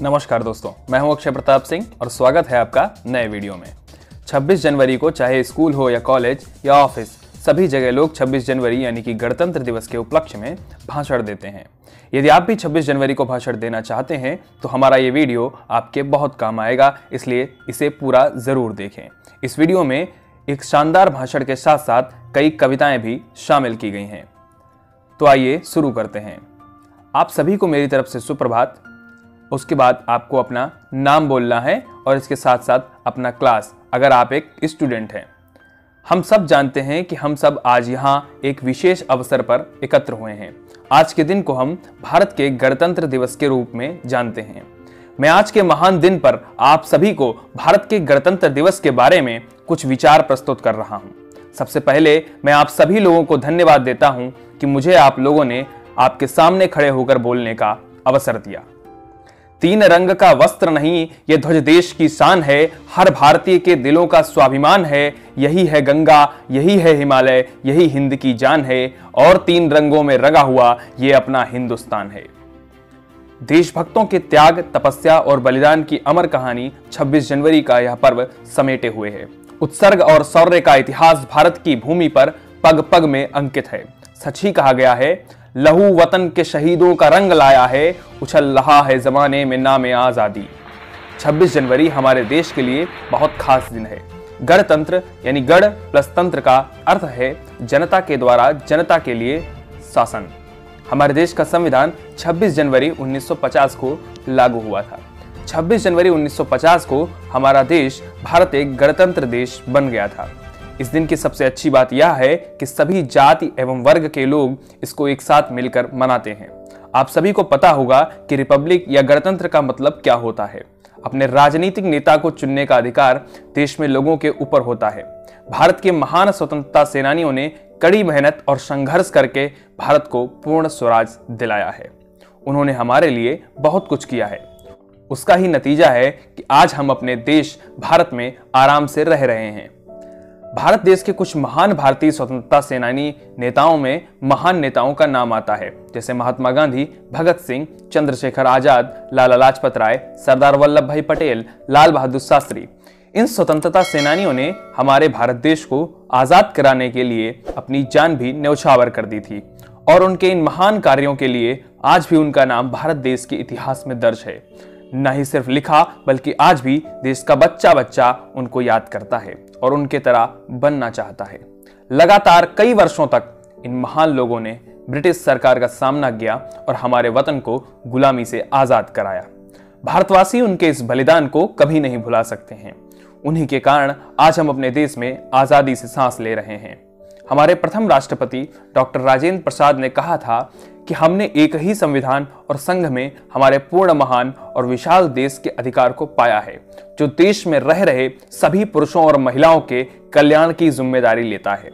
नमस्कार दोस्तों, मैं हूं अक्षय प्रताप सिंह और स्वागत है आपका नए वीडियो में। 26 जनवरी को चाहे स्कूल हो या कॉलेज या ऑफिस, सभी जगह लोग 26 जनवरी यानी कि गणतंत्र दिवस के उपलक्ष्य में भाषण देते हैं। यदि आप भी 26 जनवरी को भाषण देना चाहते हैं तो हमारा ये वीडियो आपके बहुत काम आएगा, इसलिए इसे पूरा ज़रूर देखें। इस वीडियो में एक शानदार भाषण के साथ साथ कई कविताएं भी शामिल की गई हैं। तो आइए शुरू करते हैं। आप सभी को मेरी तरफ से सुप्रभात। उसके बाद आपको अपना नाम बोलना है और इसके साथ साथ अपना क्लास, अगर आप एक स्टूडेंट हैं। हम सब जानते हैं कि हम सब आज यहाँ एक विशेष अवसर पर एकत्र हुए हैं। आज के दिन को हम भारत के गणतंत्र दिवस के रूप में जानते हैं। मैं आज के महान दिन पर आप सभी को भारत के गणतंत्र दिवस के बारे में कुछ विचार प्रस्तुत कर रहा हूँ। सबसे पहले मैं आप सभी लोगों को धन्यवाद देता हूँ कि मुझे आप लोगों ने आपके सामने खड़े होकर बोलने का अवसर दिया। तीन रंग का वस्त्र नहीं, ये ध्वज देश की शान है, हर भारतीय के दिलों का स्वाभिमान है। यही है गंगा, यही है हिमालय, यही हिंद की जान है, और तीन रंगों में रंगा हुआ ये अपना हिंदुस्तान है। देशभक्तों के त्याग, तपस्या और बलिदान की अमर कहानी 26 जनवरी का यह पर्व समेटे हुए है। उत्सर्ग और शौर्य का इतिहास भारत की भूमि पर पग पग में अंकित है। सच ही कहा गया है, लहू वतन के शहीदों का रंग लाया है, उछल रहा है जमाने में नामे आजादी। 26 जनवरी हमारे देश के लिए बहुत खास दिन है। गणतंत्र यानी गण प्लस तंत्र का अर्थ है जनता के द्वारा जनता के लिए शासन। हमारे देश का संविधान 26 जनवरी 1950 को लागू हुआ था। 26 जनवरी 1950 को हमारा देश भारत एक गणतंत्र देश बन गया था। इस दिन की सबसे अच्छी बात यह है कि सभी जाति एवं वर्ग के लोग इसको एक साथ मिलकर मनाते हैं। आप सभी को पता होगा कि रिपब्लिक या गणतंत्र का मतलब क्या होता है। अपने राजनीतिक नेता को चुनने का अधिकार देश में लोगों के ऊपर होता है। भारत के महान स्वतंत्रता सेनानियों ने कड़ी मेहनत और संघर्ष करके भारत को पूर्ण स्वराज दिलाया है। उन्होंने हमारे लिए बहुत कुछ किया है। उसका ही नतीजा है कि आज हम अपने देश भारत में आराम से रह रहे हैं। भारत देश के कुछ महान भारतीय स्वतंत्रता सेनानी नेताओं में महान नेताओं का नाम आता है, जैसे महात्मा गांधी, भगत सिंह, चंद्रशेखर आजाद, लाला लाजपत राय, सरदार वल्लभ भाई पटेल, लाल बहादुर शास्त्री। इन स्वतंत्रता सेनानियों ने हमारे भारत देश को आजाद कराने के लिए अपनी जान भी न्यौछावर कर दी थी, और उनके इन महान कार्यों के लिए आज भी उनका नाम भारत देश के इतिहास में दर्ज है। न ही सिर्फ लिखा बल्कि आज भी देश का बच्चा बच्चा उनको याद करता है और उनके तरह बनना चाहता है। लगातार कई वर्षों तक इन महान लोगों ने ब्रिटिश सरकार का सामना किया और हमारे वतन को गुलामी से आजाद कराया। भारतवासी उनके इस बलिदान को कभी नहीं भुला सकते हैं। उन्हीं के कारण आज हम अपने देश में आजादी से सांस ले रहे हैं। हमारे प्रथम राष्ट्रपति डॉक्टर राजेंद्र प्रसाद ने कहा था कि हमने एक ही संविधान और संघ में हमारे पूर्ण महान और विशाल देश के अधिकार को पाया है, जो देश में रह रहे सभी पुरुषों और महिलाओं के कल्याण की जिम्मेदारी लेता है।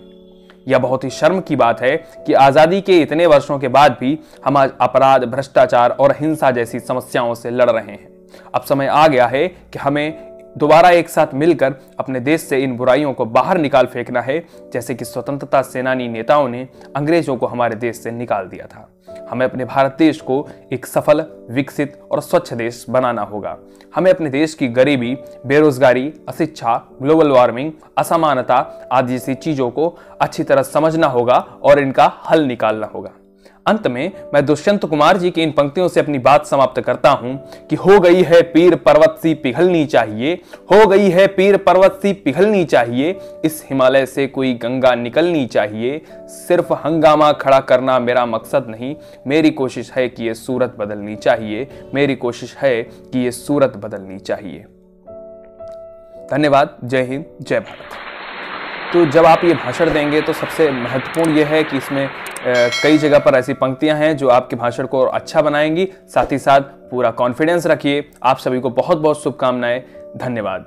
यह बहुत ही शर्म की बात है कि आजादी के इतने वर्षों के बाद भी हम आज अपराध, भ्रष्टाचार और हिंसा जैसी समस्याओं से लड़ रहे हैं। अब समय आ गया है कि हमें दोबारा एक साथ मिलकर अपने देश से इन बुराइयों को बाहर निकाल फेंकना है, जैसे कि स्वतंत्रता सेनानी नेताओं ने अंग्रेजों को हमारे देश से निकाल दिया था। हमें अपने भारत देश को एक सफल, विकसित और स्वच्छ देश बनाना होगा। हमें अपने देश की गरीबी, बेरोजगारी, अशिक्षा, ग्लोबल वार्मिंग, असमानता आदि जैसी चीजों को अच्छी तरह समझना होगा और इनका हल निकालना होगा। अंत में मैं दुष्यंत कुमार जी की इन पंक्तियों से अपनी बात समाप्त करता हूं कि हो गई है पीर पर्वत सी पिघलनी चाहिए, हो गई है पीर पर्वत सी पिघलनी चाहिए, इस हिमालय से कोई गंगा निकलनी चाहिए। सिर्फ हंगामा खड़ा करना मेरा मकसद नहीं, मेरी कोशिश है कि ये सूरत बदलनी चाहिए, मेरी कोशिश है कि ये सूरत बदलनी चाहिए। धन्यवाद। जय हिंद, जय भारत। तो जब आप ये भाषण देंगे तो सबसे महत्वपूर्ण ये है कि इसमें कई जगह पर ऐसी पंक्तियां हैं जो आपके भाषण को और अच्छा बनाएंगी। साथ ही साथ पूरा कॉन्फिडेंस रखिए। आप सभी को बहुत बहुत शुभकामनाएं। धन्यवाद।